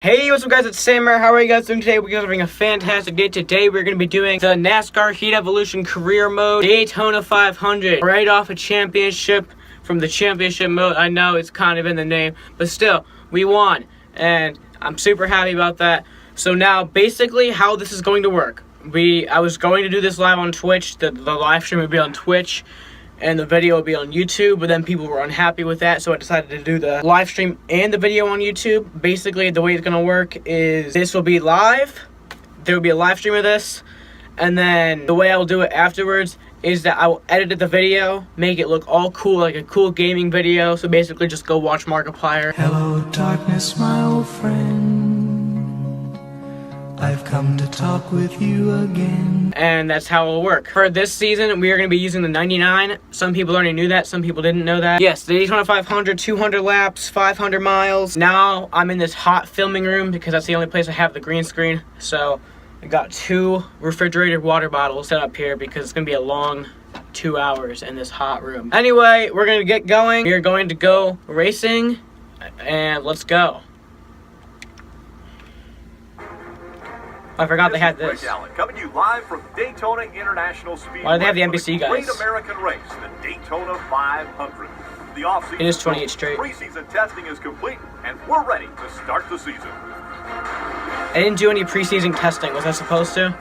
Hey, what's up guys, it's Sammer. How are you guys doing today? We're having a fantastic day. Today we're going to be doing the NASCAR Heat Evolution Career Mode Daytona 500. Right off a championship from the championship mode. I know it's kind of in the name, but still, we won. And I'm super happy about that. So now, basically how this is going to work. I was going to do this live on Twitch. The live stream would be on Twitch. And the video will be on YouTube, but then people were unhappy with that, so I decided to do the live stream and the video on YouTube. Basically, the way it's gonna work is this will be live, there will be a live stream of this, and then the way I will do it afterwards is that I will edit the video, make it look all cool, like a cool gaming video, so basically just go watch Markiplier. Hello darkness, my old friend, I've come to talk with you again. And that's how it'll work. For this season, we are going to be using the 99. Some people already knew that, some people didn't know that. Yes, the Daytona 500, 200 laps, 500 miles. Now, I'm in this hot filming room because that's the only place I have the green screen. So, I got 2 refrigerated water bottles set up here because it's going to be a long 2 hours in this hot room. Anyway, we're going to get going. We are going to go racing, and let's go. I forgot they had this. Coming to you live from Daytona International Speedway. Why do they have the NBC guys? Great American race, the Daytona 500. The off-season, It is 28 straight. Preseason testing is complete, and we're ready to start the season. I didn't do any preseason testing. Was I supposed to?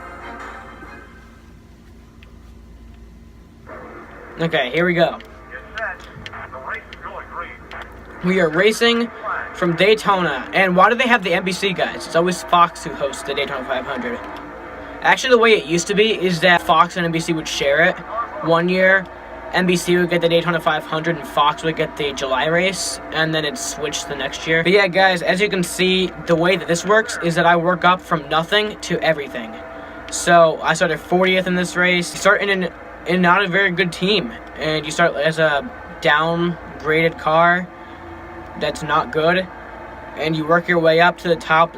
Okay, here we go. We are racing from Daytona. And why do they have the NBC guys? It's always Fox who hosts the Daytona 500. Actually, the way it used to be is that Fox and NBC would share it. One year, NBC would get the Daytona 500 and Fox would get the July race. And then it switched the next year. But yeah, guys, as you can see, the way that this works is that I work up from nothing to everything. So, I started 40th in this race. You start in not a very good team. And you start as a downgraded car that's not good, and you work your way up to the top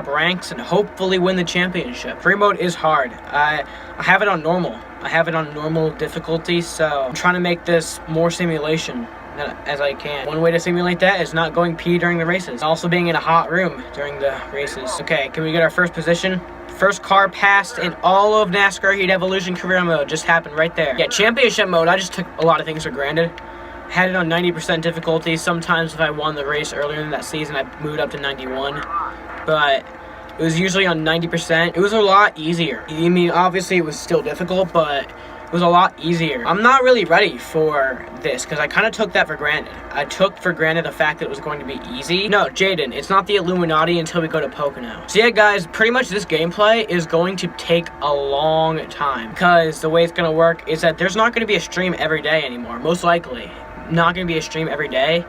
ranks and hopefully win the championship. Free mode is hard. I have it on normal. I have it on normal difficulty, so I'm trying to make this more simulation as I can. One way to simulate that is not going pee during the races. Also being in a hot room during the races. Okay, can we get our first position? First car passed in all of NASCAR Heat Evolution Career Mode. Just happened right there. Yeah, championship mode, I just took a lot of things for granted. Had it on 90% difficulty. Sometimes if I won the race earlier in that season, I moved up to 91. But it was usually on 90%. It was a lot easier. I mean, obviously it was still difficult, but it was a lot easier. I'm not really ready for this because I kind of took that for granted. I took for granted the fact that it was going to be easy. No, Jaden, it's not the Illuminati until we go to Pocono. So yeah, guys, pretty much this gameplay is going to take a long time because the way it's going to work is that there's not going to be a stream every day anymore, most likely. Not going to be a stream every day,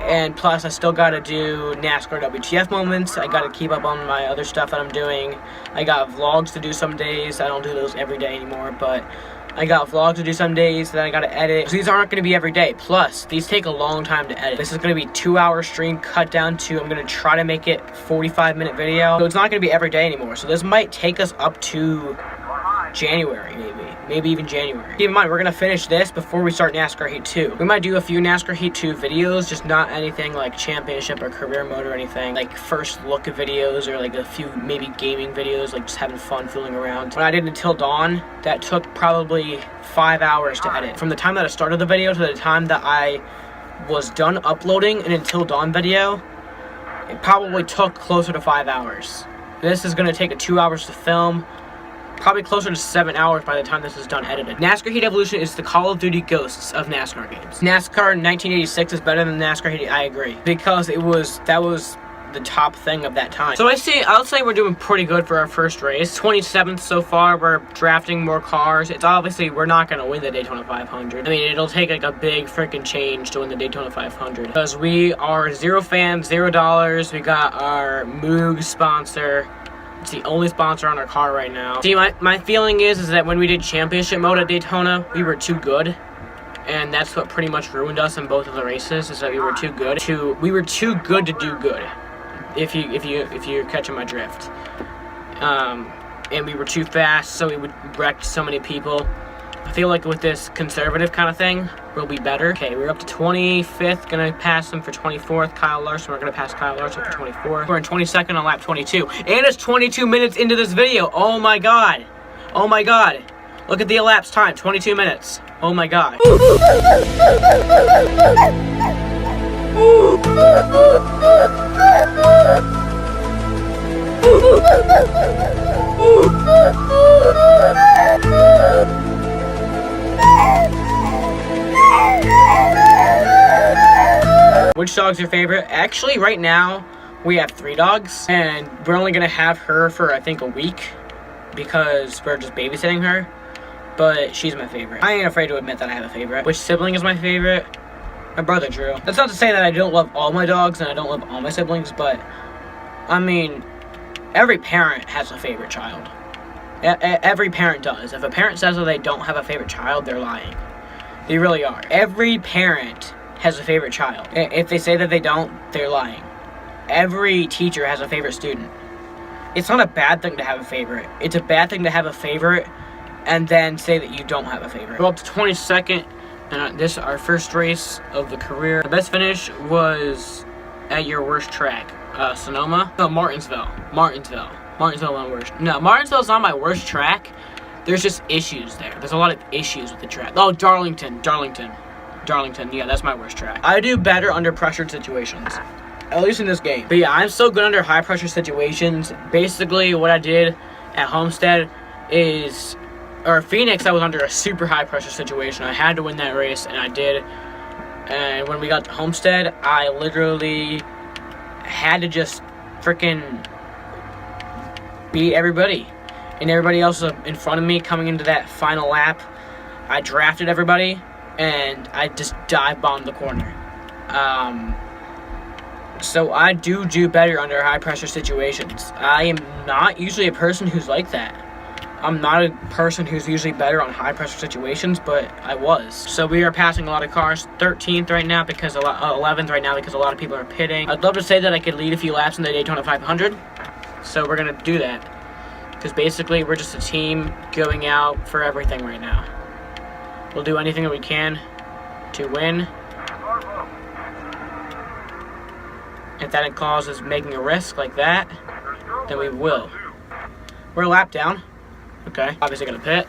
and plus I still got to do NASCAR WTF moments. I got to keep up on my other stuff that I'm doing. I got vlogs to do some days. I don't do those every day anymore, but I got vlogs to do some days that I got to edit. So these aren't going to be every day. Plus, these take a long time to edit. This is going to be 2-hour stream cut down to, I'm going to try to make it 45-minute video. So it's not going to be every day anymore. So this might take us up to January, maybe even January. Keep in mind, we're going to finish this before we start NASCAR Heat 2. We might do a few NASCAR Heat 2 videos, just not anything like championship or career mode or anything. Like first look videos or like a few maybe gaming videos, like just having fun fooling around. When I did Until Dawn, that took probably 5 hours to edit. From the time that I started the video to the time that I was done uploading an Until Dawn video, it probably took closer to 5 hours. This is going to take 2 hours to film. Probably closer to 7 hours by the time this is done edited. NASCAR Heat Evolution is the Call of Duty Ghosts of NASCAR games. NASCAR 1986 is better than NASCAR Heat. I agree, because that was the top thing of that time. So I'll say we're doing pretty good for our first race. 27th so far. We're drafting more cars. It's obviously we're not going to win the Daytona 500. I mean, it'll take like a big freaking change to win the Daytona 500 because we are zero fans, $0. We got our Moog sponsor. It's the only sponsor on our car right now. See, my feeling is that when we did championship mode at Daytona, we were too good. And that's what pretty much ruined us in both of the races, is that we were too good to do good. If you're catching my drift. And we were too fast, so we would wreck so many people. I feel like with this conservative kind of thing, will be better. Okay, we're up to 25th. Gonna pass him for 24th. Kyle Larson. We're gonna pass Kyle Larson for 24th. We're in 22nd on lap 22. And it's 22 minutes into this video. Oh my god. Oh my god. Look at the elapsed time. 22 minutes. Oh my god. Which dog's your favorite? Actually, right now, we have 3 dogs, and we're only gonna have her for, I think, a week, because we're just babysitting her, but she's my favorite. I ain't afraid to admit that I have a favorite. Which sibling is my favorite? My brother, Drew. That's not to say that I don't love all my dogs, and I don't love all my siblings, but, I mean, every parent has a favorite child. Every parent does. If a parent says that they don't have a favorite child, they're lying. They really are. Every parent has a favorite child. If they say that they don't, they're lying. Every teacher has a favorite student. It's not a bad thing to have a favorite. It's a bad thing to have a favorite and then say that you don't have a favorite. We're up to 22nd, and this is our first race of the career. The best finish was at your worst track. Sonoma? No, Martinsville. Martinsville my worst. No, Martinsville's not my worst track. There's just issues there. There's a lot of issues with the track. Oh, Darlington. Yeah, that's my worst track. I do better under pressured situations. At least in this game. But yeah, I'm so good under high pressure situations. Basically, what I did at Homestead is, or Phoenix, I was under a super high pressure situation. I had to win that race, and I did. And when we got to Homestead, I literally had to just freaking beat everybody. And everybody else in front of me coming into that final lap, I drafted everybody, and I just dive bombed the corner. So I do better under high pressure situations. I am not usually a person who's like that. I'm not a person who's usually better on high pressure situations, but I was. So we are passing a lot of cars. 13th right now because 11th right now because a lot of people are pitting. I'd love to say that I could lead a few laps in the Daytona 500. So we're gonna do that. Because basically we're just a team going out for everything right now. We'll do anything that we can to win. If that causes making a risk like that, then we will. We're a lap down. Okay. Obviously gonna pit.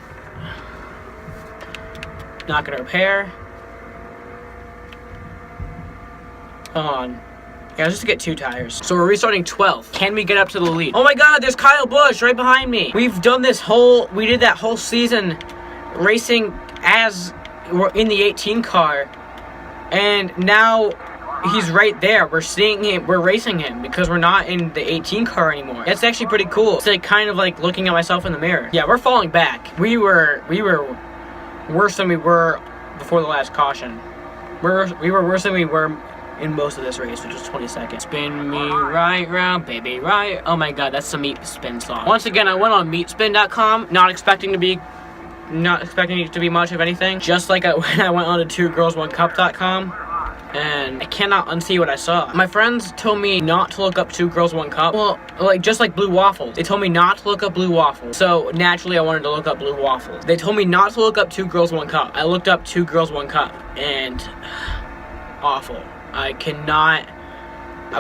Not gonna repair. Hold on. Yeah, just to get 2 tires. So we're restarting 12th. Can we get up to the lead? Oh my god, there's Kyle Busch right behind me. We did that whole season racing as we're in the 18 car. And now he's right there. We're seeing him. We're racing him because we're not in the 18 car anymore. That's actually pretty cool. It's like kind of like looking at myself in the mirror. Yeah, we're falling back. We were worse than we were before the last caution. We were worse than we were in most of this race, which was 22nd. Spin me right round, baby, right. Oh my god, that's the Meat Spin song. Once again, I went on meatspin.com, not expecting it to be much of anything. Just like when I went on to 2girls1cup.com. And I cannot unsee what I saw. My friends told me not to look up 2 Girls 1 Cup. Well, just like Blue Waffles. They told me not to look up Blue Waffles. So naturally I wanted to look up Blue Waffles. They told me not to look up 2 Girls 1 Cup. I looked up 2 Girls 1 Cup. And awful. I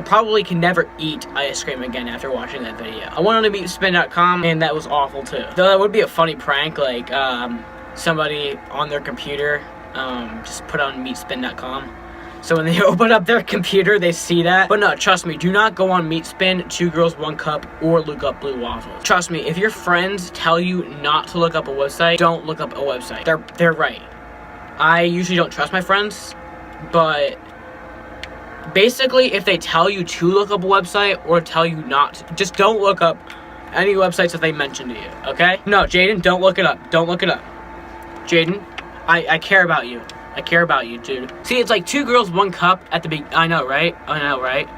probably can never eat ice cream again after watching that video. I went on to meatspin.com and that was awful too. Though that would be a funny prank, like somebody on their computer just put on meatspin.com. So when they open up their computer, they see that. But no, trust me, do not go on Meatspin, 2 Girls 1 Cup, or look up Blue Waffles. Trust me, if your friends tell you not to look up a website, don't look up a website. They're right. I usually don't trust my friends, but basically, if they tell you to look up a website or tell you not to, just don't look up any websites that they mention to you, okay? No, Jaden, don't look it up. Don't look it up. Jaden, I care about you. I care about you, dude. See, it's like 2 Girls 1 Cup at the beginning. I know, right?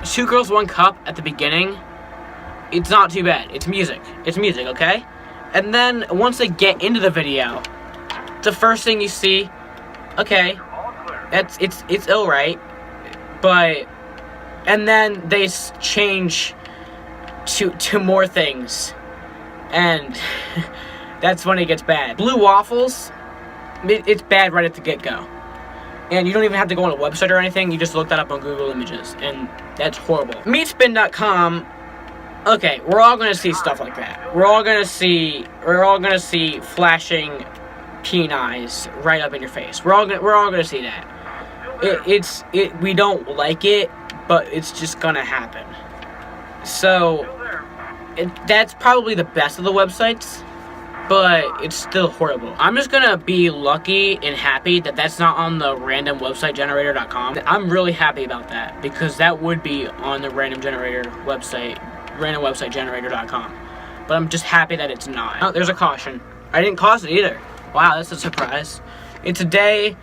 2 Girls 1 Cup at the beginning. It's not too bad. It's music. It's music, okay? And then once they get into the video, the first thing you see, okay, it's ill, right? But and then they change to more things, and that's when it gets bad. Blue Waffles. it's bad right at the get-go. And you don't even have to go on a website or anything. You just look that up on Google Images, and that's horrible. Meatspin.com. Okay, we're all gonna see stuff like that. We're all gonna see flashing penines right up in your face. We're all gonna see that. We don't like it, but it's just gonna happen. So that's probably the best of the websites, but it's still horrible. I'm just gonna be lucky and happy that that's not on the random website generator.com. I'm really happy about that, because that would be on the random website generator.com. But I'm just happy that it's not. Oh, there's a caution. I didn't cause it either. Wow, that's a surprise. It's a day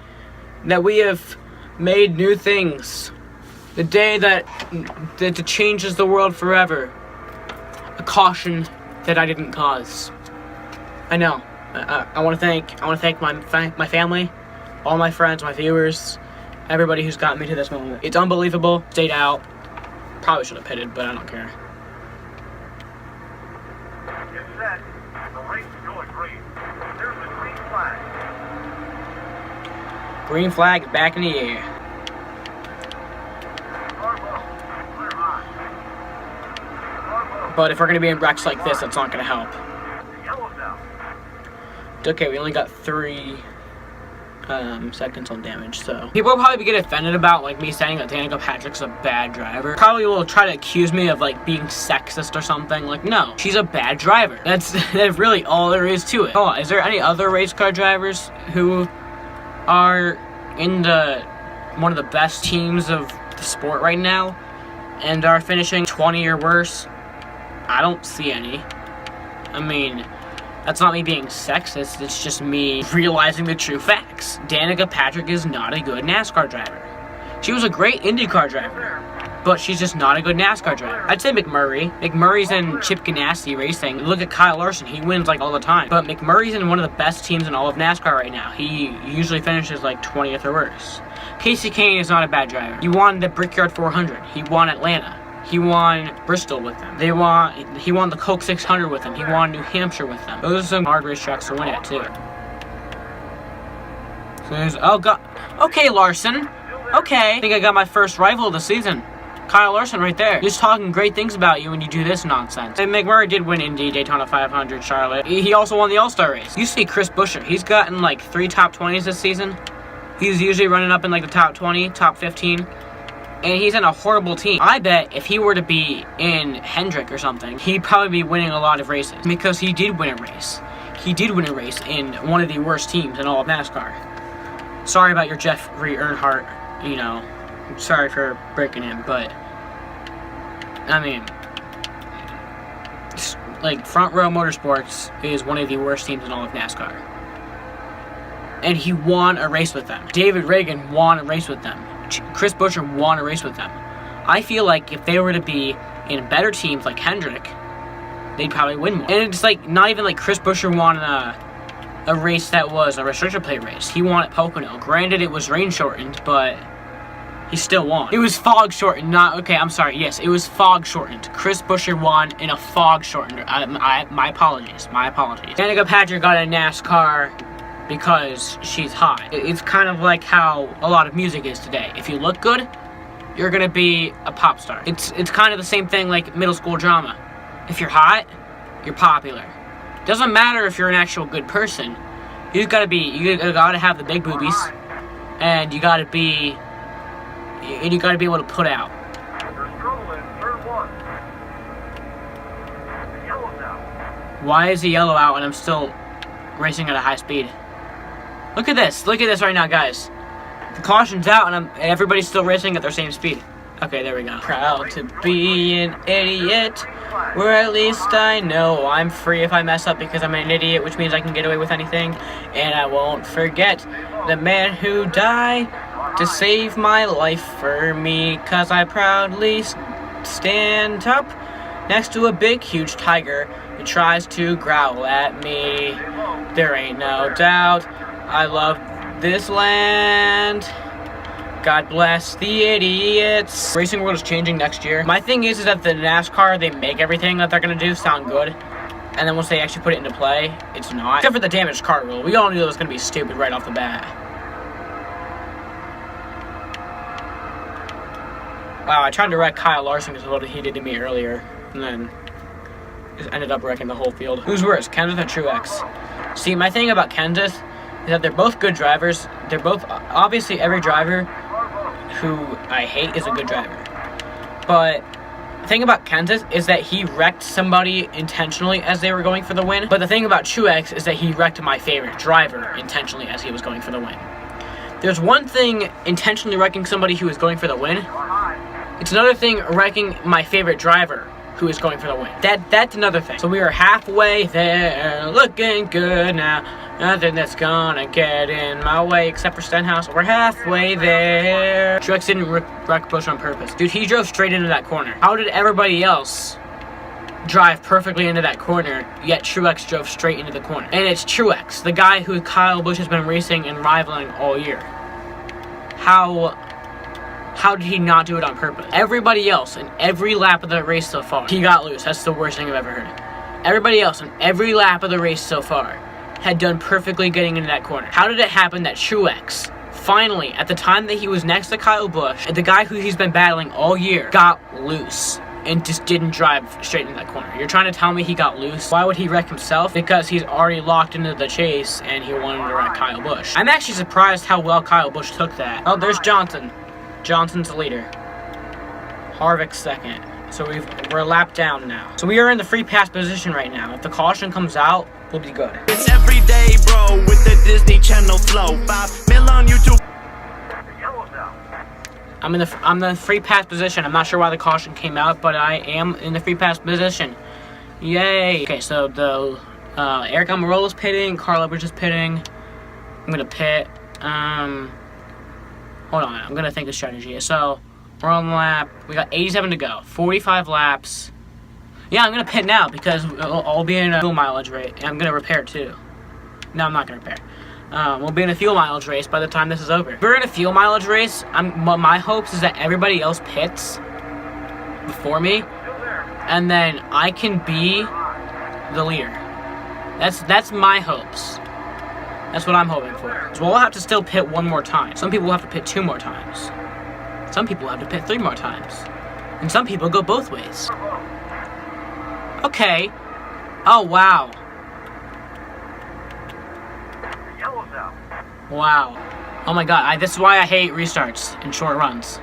that we have made new things. The day that changes the world forever. A caution that I didn't cause. I know. I want to thank my family, all my friends, my viewers, everybody who's gotten me to this moment. It's unbelievable. Stayed out. Probably should have pitted, but I don't care. Get set. The race is going green. There's the green flag. Green flag back in the air. But if we're going to be in wrecks like this, that's not going to help. Okay, we only got 3 seconds on damage, so. People will probably get offended about, like, me saying that Danica Patrick's a bad driver. Probably will try to accuse me of, like, being sexist or something. Like, no, she's a bad driver. That's really all there is to it. Oh, is there any other race car drivers who are in one of the best teams of the sport right now and are finishing 20 or worse? I don't see any. I mean, that's not me being sexist, it's just me realizing the true facts. Danica Patrick is not a good NASCAR driver. She was a great IndyCar driver, but she's just not a good NASCAR driver. I'd say McMurray. McMurray's in Chip Ganassi racing. Look at Kyle Larson, he wins like all the time. But McMurray's in one of the best teams in all of NASCAR right now. He usually finishes like 20th or worse. Casey Kane is not a bad driver. He won the Brickyard 400. He won Atlanta. He won Bristol with them. He won the Coke 600 with them. He won New Hampshire with them. Those are some hard racetracks to win at, too. So there's, oh god. Okay, Larson. Okay. I think I got my first rival of the season. Kyle Larson right there. Just talking great things about you when you do this nonsense. And McMurray did win Indy, Daytona 500, Charlotte. He also won the All-Star race. You see Chris Buescher. He's gotten like 3 top 20s this season. He's usually running up in like the top 20, top 15. And he's in a horrible team. I bet if he were to be in Hendrick or something, he'd probably be winning a lot of races. Because he did win a race. He did win a race in one of the worst teams in all of NASCAR. Sorry about your Jeffrey Earnhardt, you know. I'm sorry for breaking him, but I mean, like, Front Row Motorsports is one of the worst teams in all of NASCAR. And he won a race with them. David Reagan won a race with them. Chris Buescher won a race with them. I feel like if they were to be in better teams like Hendrick, they'd probably win more. And it's like, not even like Chris Buescher won a race that was a restrictor plate race. He won at Pocono. Granted, it was rain shortened, but he still won. It was fog shortened, not, okay, I'm sorry, yes, it was fog shortened. Chris Buescher won in a fog shortened. My apologies. Danica Patrick got a NASCAR because she's hot. It's kind of like how a lot of music is today. If you look good, you're gonna be a pop star. It's kind of the same thing like middle school drama. If you're hot, you're popular. Doesn't matter if you're an actual good person. You gotta have the big boobies, and you gotta be able to put out. Why is the yellow out and I'm still racing at a high speed? Look at this right now, guys. The caution's out and everybody's still racing at their same speed. Okay, there we go. Proud to be an idiot, or at least I know I'm free if I mess up because I'm an idiot, which means I can get away with anything. And I won't forget the man who died to save my life for me, cause I proudly stand up next to a big, huge tiger who tries to growl at me. There ain't no doubt I love this land. God bless the idiots. Racing world is changing next year. My thing is that the NASCAR, they make everything that they're gonna do sound good. And then once they actually put it into play, it's not. Except for the damaged car rule. We all knew it was going to be stupid right off the bat. Wow, I tried to wreck Kyle Larson because of what he did to me earlier. And then just ended up wrecking the whole field. Who's worse, Kenseth or Truex? See, my thing about Kenseth is that they're both good drivers. They're both, obviously every driver who I hate is a good driver. But the thing about Kenseth is that he wrecked somebody intentionally as they were going for the win. But the thing about Truex is that he wrecked my favorite driver intentionally as he was going for the win. There's one thing intentionally wrecking somebody who is going for the win. It's another thing wrecking my favorite driver who is going for the win. That's another thing. So we are halfway there, looking good now. Nothing that's gonna get in my way except for Stenhouse. We're halfway there. Truex didn't wreck Busch on purpose. Dude, he drove straight into that corner. How did everybody else drive perfectly into that corner, yet Truex drove straight into the corner? And it's Truex, the guy who Kyle Busch has been racing and rivaling all year. How did he not do it on purpose? Everybody else in every lap of the race so far, he got loose. That's the worst thing I've ever heard. Everybody else in every lap of the race so far had done perfectly getting into that corner. How did it happen that Truex, finally, at the time that he was next to Kyle Busch, and the guy who he's been battling all year, got loose and just didn't drive straight into that corner? You're trying to tell me he got loose? Why would he wreck himself? Because he's already locked into the chase and he wanted to wreck Kyle Busch. I'm actually surprised how well Kyle Busch took that. Oh, there's Johnson. Johnson's the leader. Harvick's second. So we're a lap down now. So we are in the free pass position right now. If the caution comes out, we'll be good. It's every day, bro, with the Disney Channel flow. 5 mil on YouTube. I'm in the free pass position. I'm not sure why the caution came out, but I am in the free pass position. Yay! Okay, so the Eric Almirola's pitting, Carl Edwards is pitting. I'm gonna pit. Hold on, I'm gonna think of strategy. So we're on lap. We got 87 to go. 45 laps. Yeah, I'm gonna pit now because I'll be in a fuel mileage rate. And I'm gonna repair too. No, I'm not gonna repair. We'll be in a fuel mileage race by the time this is over. If we're in a fuel mileage race, my hopes is that everybody else pits before me, and then I can be the leader. That's my hopes. That's what I'm hoping for. So we'll have to still pit one more time. Some people will have to pit 2 more times. Some people have to pit 3 more times. And some people go both ways. Okay. Oh, wow. Wow. Oh my god, this is why I hate restarts and short runs.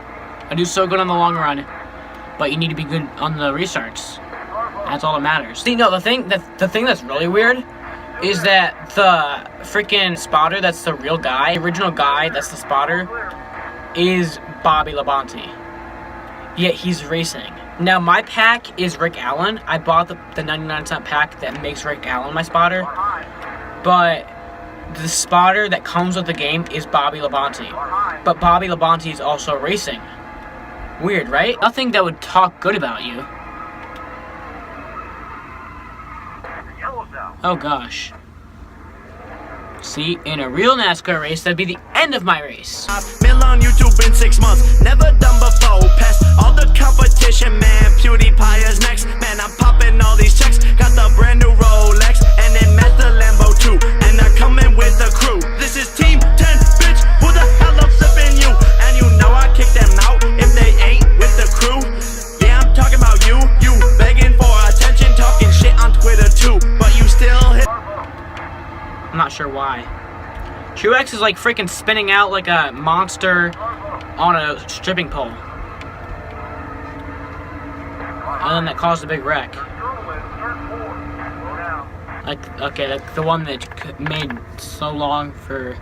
I do so good on the long run, but you need to be good on the restarts. That's all that matters. See, no, the thing that's really weird is that the freaking spotter that's the real guy, the original guy that's the spotter, is Bobby Labonte. Yet he's racing. Now, my pack is Rick Allen. I bought the 99-cent pack that makes Rick Allen my spotter. But the spotter that comes with the game is Bobby Labonte. But Bobby Labonte is also racing. Weird, right? Nothing that would talk good about you. Oh gosh. See, in a real NASCAR race, that'd be the end of my race. 5 mil on YouTube in 6 months. Never done before. Past all the competition, man. PewDiePie is next. Man, I'm popping all these checks. Got the brand new Rolex. And then met the Lambo too. And they're coming with the crew. This is Team 10, bitch. Who the hell up flipping you? And you know I kick them out if they ain't with the crew. Yeah, I'm talking about you. You begging for attention. Talking shit on Twitter too. But you still hit. I'm not sure why. Truex is like freaking spinning out like a monster on a stripping pole. And then that caused a big wreck. Like, okay, like the one that made so long for...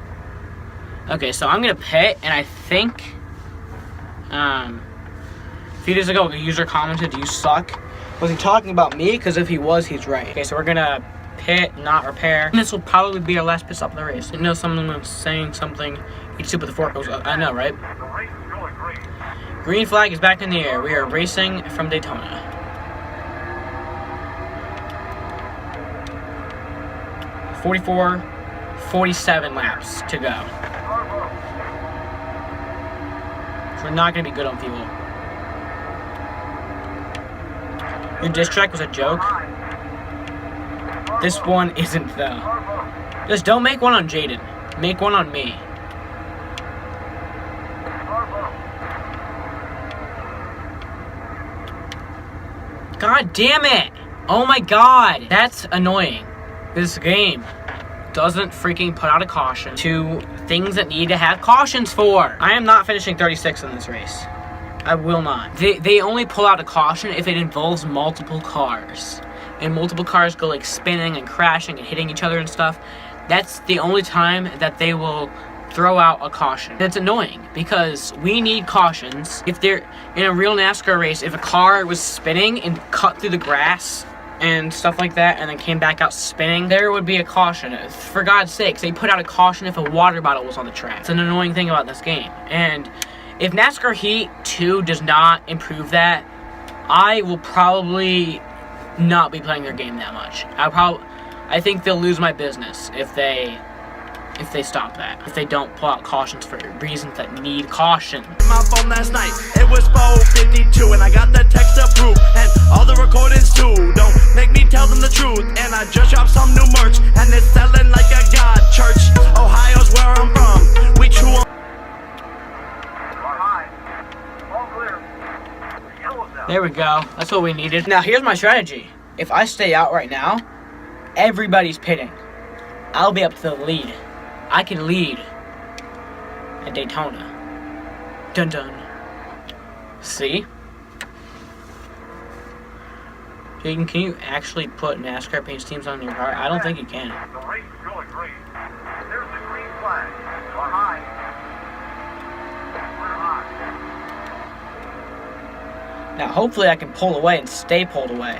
Okay, so I'm gonna pit, and I think... a few days ago, a user commented, "You suck." Was he talking about me? Because if he was, he's right. Okay, so we're gonna pit, not repair. And this will probably be our last pit stop of the race. I know someone was saying something. Each soup with the fork goes up. I know, right? Green flag is back in the air. We are racing from Daytona. $47 laps to go. So we're not gonna be good on fuel. Your diss track was a joke. This one isn't, though. Just don't make one on Jaden. Make one on me. God damn it! Oh my god! That's annoying. This game doesn't freaking put out a caution to things that need to have cautions for. I am not finishing 36th in this race. I will not. They only pull out a caution if it involves multiple cars. And multiple cars go like spinning and crashing and hitting each other and stuff. That's the only time that they will throw out a caution. That's annoying because we need cautions. If they're in a real NASCAR race, if a car was spinning and cut through the grass and stuff like that and then came back out spinning, there would be a caution. For God's sakes, they put out a caution if a water bottle was on the track. It's an annoying thing about this game. And if NASCAR Heat 2 does not improve that, I will probably not be playing their game that much. I think they'll lose my business if they stop that. If they don't pull out cautions for reasons that need caution. My phone last night, it was 4:52, and I got the text approved, and all the recordings too. Don't make me tell them the truth, and I just dropped some new merch, and it's selling like a god church. Ohio's where I'm from. We true. There we go. That's what we needed. Now, here's my strategy. If I stay out right now, everybody's pitting. I'll be up to the lead. I can lead at Daytona. Dun dun. See? Jaden, can you actually put NASCAR paint schemes on your car? I don't think you can. The race is going great. There's the green flag. We're high. We're high. Now, hopefully I can pull away and stay pulled away.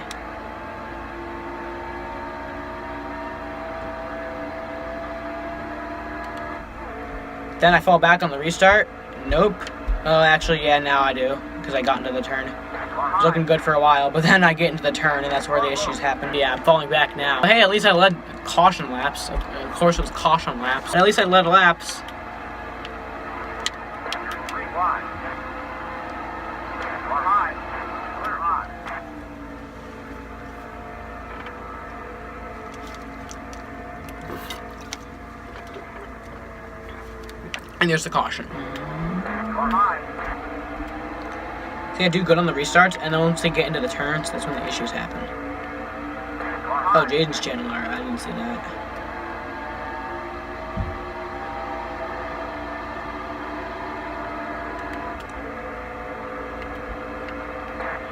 Then I fall back on the restart. Nope. Oh, actually, yeah, now I do. Because I got into the turn. It was looking good for a while, but then I get into the turn, and that's where the issues happen. Yeah, I'm falling back now. But hey, at least I led caution laps. Of course, it was caution laps. But at least I led laps. Green flag. We're high. We're high. And there's the caution. We're high. See, I do good on the restarts, and then once they get into the turns, that's when the issues happen. Oh, Jaden's channel. I didn't see that.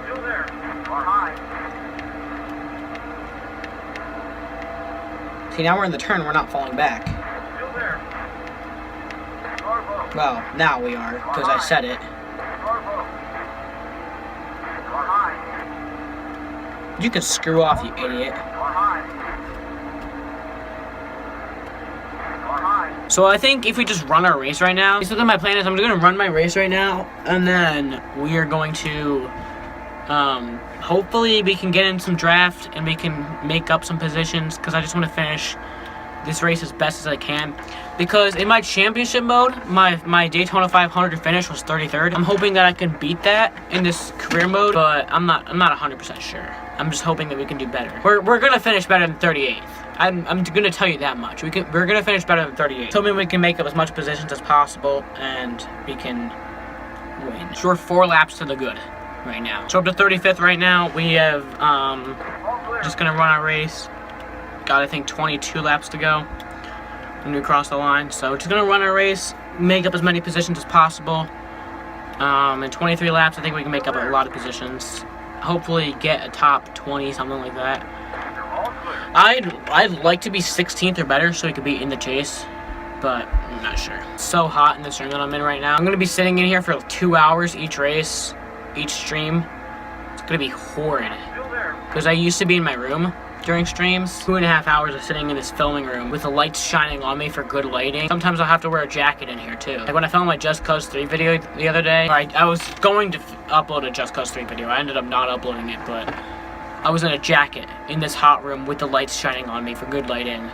Still there. We're high. See, now we're in the turn, we're not falling back. Still there. Carbo. Well, now we are, because I said it. Carbo. We're high. You can screw off, you idiot. We're high. We're high. So I think if we just run our race right now, basically my plan is I'm going to run my race right now, and then we are going to, hopefully we can get in some draft, and we can make up some positions, because I just want to finish this race as best as I can. Because in my championship mode, my Daytona 500 finish was 33rd. I'm hoping that I can beat that in this career mode, but I'm not 100% sure. I'm just hoping that we can do better. We're gonna finish better than 38th. I'm gonna tell you that much. We're gonna finish better than 38th. Hoping we can make up as much positions as possible, and we can win. So we're 4 laps to the good right now. So up to 35th right now. We have just gonna run our race. Got, I think, 22 laps to go when we cross the line. So we're just going to run our race, make up as many positions as possible. In 23 laps, I think we can make up a lot of positions. Hopefully get a top 20, something like that. I'd like to be 16th or better so we could be in the chase, but I'm not sure. It's so hot in this room that I'm in right now. I'm going to be sitting in here for 2 hours each race, each stream. It's going to be horrid. Because I used to be in my room during streams. 2.5 hours of sitting in this filming room with the lights shining on me for good lighting. Sometimes I'll have to wear a jacket in here too. Like when I filmed my Just Cause 3 video the other day, I was going to upload a Just Cause 3 video. I ended up not uploading it, but I was in a jacket in this hot room with the lights shining on me for good lighting.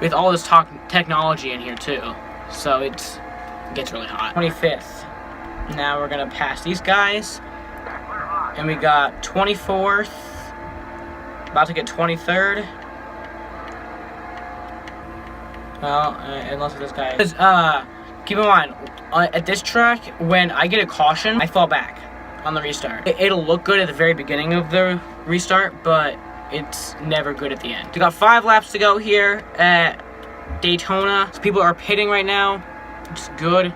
With all this technology in here too. So it gets really hot. 25th. Now we're gonna pass these guys. And we got 24th. About to get 23rd. Well, unless this guy is. Keep in mind, at this track, when I get a caution, I fall back on the restart. It'll look good at the very beginning of the restart, but it's never good at the end. We got 5 laps to go here at Daytona. So people are pitting right now, which is good,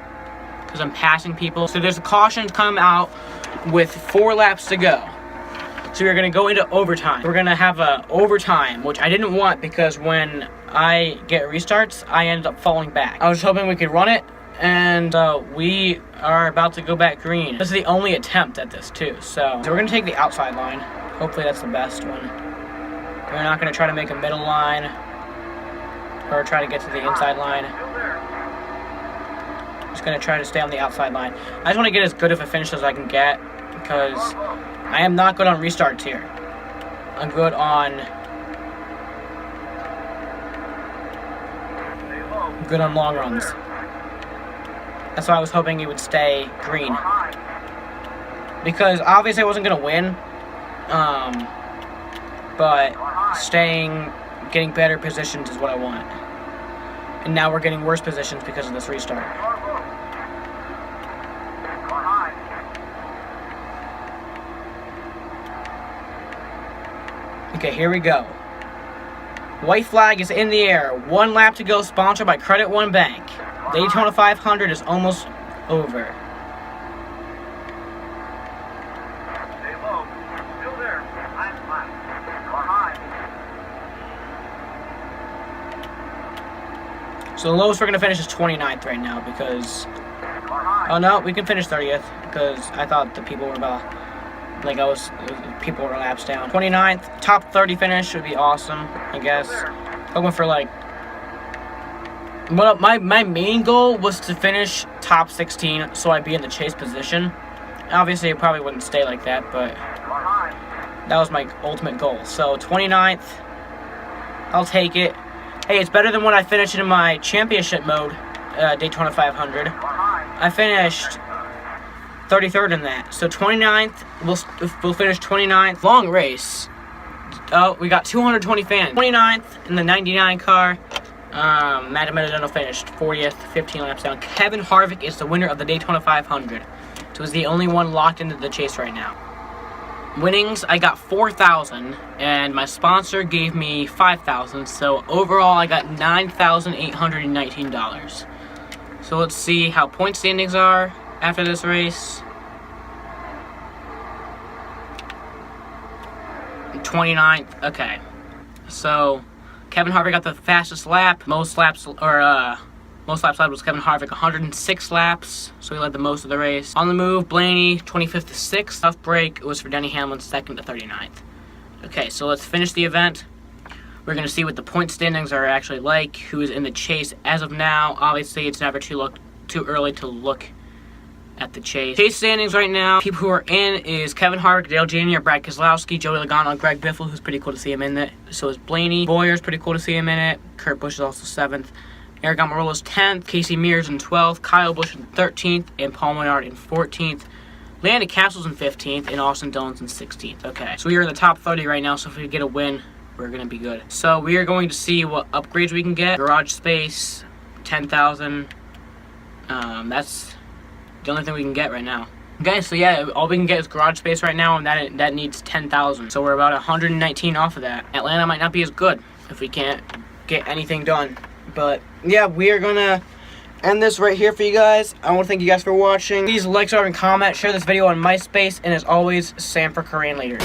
because I'm passing people. So there's a caution come out with 4 laps to go. So we're going to go into overtime. We're going to have a overtime, which I didn't want because when I get restarts, I end up falling back. I was hoping we could run it, and we are about to go back green. This is the only attempt at this too. So we're going to take the outside line. Hopefully that's the best one. We're not going to try to make a middle line or try to get to the inside line. Just going to try to stay on the outside line. I just want to get as good of a finish as I can get because I am not good on restarts here. I'm good on long runs. That's why I was hoping he would stay green. Because obviously I wasn't going to win. But getting better positions is what I want. And now we're getting worse positions because of this restart. Okay, here we go. White flag is in the air. 1 lap to go, sponsored by Credit One Bank. Daytona 500 is almost over. So the lowest we're going to finish is 29th right now because... Oh no, we can finish 30th because I thought the people were about... people were laps down. 29th, top 30 finish would be awesome, I guess. Hoping for like... But my main goal was to finish top 16 so I'd be in the chase position. Obviously it probably wouldn't stay like that, but that was my ultimate goal. So 29th, I'll take it. Hey, it's better than when I finished in my championship mode, Daytona 500. I finished 33rd in that. So 29th, we'll finish 29th. Long race. Oh, we got 220 fans. 29th in the 99 car. Matt Medidano finished 40th, 15 laps down. Kevin Harvick is the winner of the Daytona 500. So he's the only one locked into the chase right now. Winnings, I got 4,000, and my sponsor gave me 5,000, so overall I got $9,819. So let's see how point standings are after this race. 29th, okay. So Kevin Harvick got the fastest lap. Most laps led was Kevin Harvick, 106 laps, so he led the most of the race. On the move, Blaney, 25th to 6th. Tough break was for Denny Hamlin, 2nd to 39th. Okay, so let's finish the event. We're going to see what the point standings are actually like, who is in the chase as of now. Obviously, it's never too early to look at the chase. Chase standings right now, people who are in is Kevin Harvick, Dale Jr., Brad Keselowski, Joey Logano, Greg Biffle, who's pretty cool to see him in it. So is Blaney. Boyer's pretty cool to see him in it. Kurt Busch is also 7th. Eric Almirola's 10th, Casey Mears in 12th, Kyle Busch in 13th, and Paul Menard in 14th. Landon Castle's in 15th, and Austin Dillon's in 16th. Okay, so we are in the top 30 right now, so if we get a win, we're going to be good. So we are going to see what upgrades we can get. Garage space, 10,000. That's the only thing we can get right now. Okay, so yeah, all we can get is garage space right now, and that needs 10,000. So we're about 119 off of that. Atlanta might not be as good if we can't get anything done. But yeah, we are gonna end this right here for you guys. I want to thank you guys for watching. Please like, subscribe, and comment. Share this video on MySpace. And as always, Sam for Korean Leader.